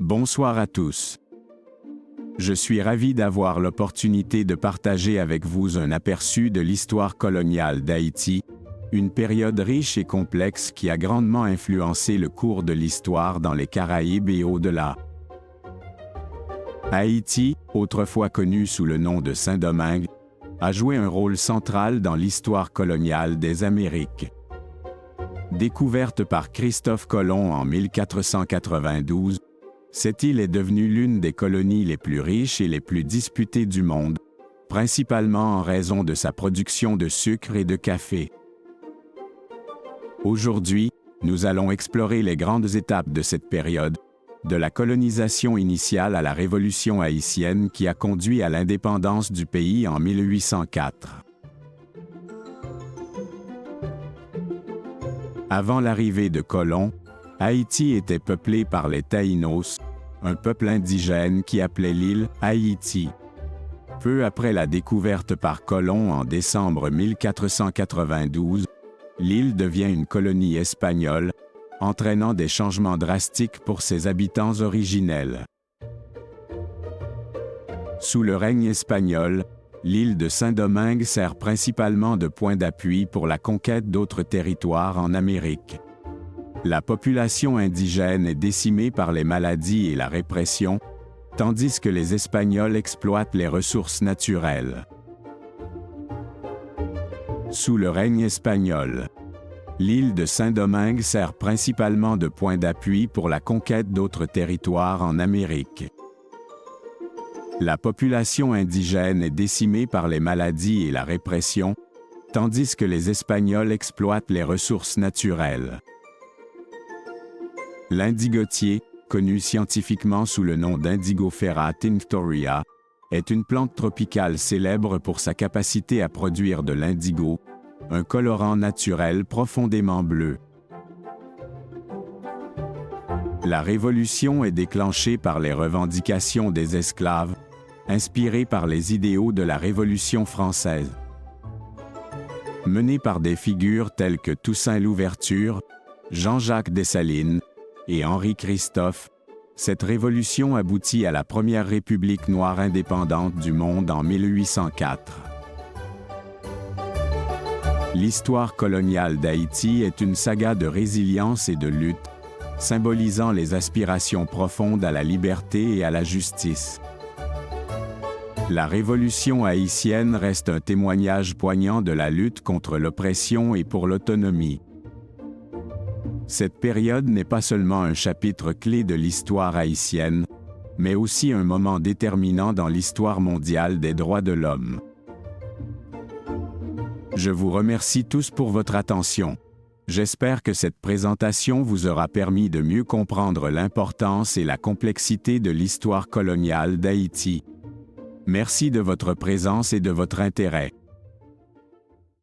Bonsoir à tous. Je suis ravi d'avoir l'opportunité de partager avec vous un aperçu de l'histoire coloniale d'Haïti, une période riche et complexe qui a grandement influencé le cours de l'histoire dans les Caraïbes et au-delà. Haïti, autrefois connu sous le nom de Saint-Domingue, a joué un rôle central dans l'histoire coloniale des Amériques. Découverte par Christophe Colomb en 1492, cette île est devenue l'une des colonies les plus riches et les plus disputées du monde, principalement en raison de sa production de sucre et de café. Aujourd'hui, nous allons explorer les grandes étapes de cette période, de la colonisation initiale à la Révolution haïtienne qui a conduit à l'indépendance du pays en 1804. Avant l'arrivée de Colomb, Haïti était peuplé par les Taïnos, un peuple indigène qui appelait l'île Haïti. Peu après la découverte par Colomb en décembre 1492, l'île devient une colonie espagnole, entraînant des changements drastiques pour ses habitants originels. Sous le règne espagnol, l'île de Saint-Domingue sert principalement de point d'appui pour la conquête d'autres territoires en Amérique. La population indigène est décimée par les maladies et la répression, tandis que les Espagnols exploitent les ressources naturelles. Sous le règne espagnol, l'île de Saint-Domingue sert principalement de point d'appui pour la conquête d'autres territoires en Amérique. La population indigène est décimée par les maladies et la répression, tandis que les Espagnols exploitent les ressources naturelles. L'indigotier, connu scientifiquement sous le nom d'Indigofera tinctoria, est une plante tropicale célèbre pour sa capacité à produire de l'indigo, un colorant naturel profondément bleu. La Révolution est déclenchée par les revendications des esclaves, inspirées par les idéaux de la Révolution française. Menée par des figures telles que Toussaint Louverture, Jean-Jacques Dessalines et Henri Christophe, cette révolution aboutit à la première république noire indépendante du monde en 1804. L'histoire coloniale d'Haïti est une saga de résilience et de lutte, symbolisant les aspirations profondes à la liberté et à la justice. La Révolution haïtienne reste un témoignage poignant de la lutte contre l'oppression et pour l'autonomie. Cette période n'est pas seulement un chapitre clé de l'histoire haïtienne, mais aussi un moment déterminant dans l'histoire mondiale des droits de l'homme. Je vous remercie tous pour votre attention. J'espère que cette présentation vous aura permis de mieux comprendre l'importance et la complexité de l'histoire coloniale d'Haïti. Merci de votre présence et de votre intérêt.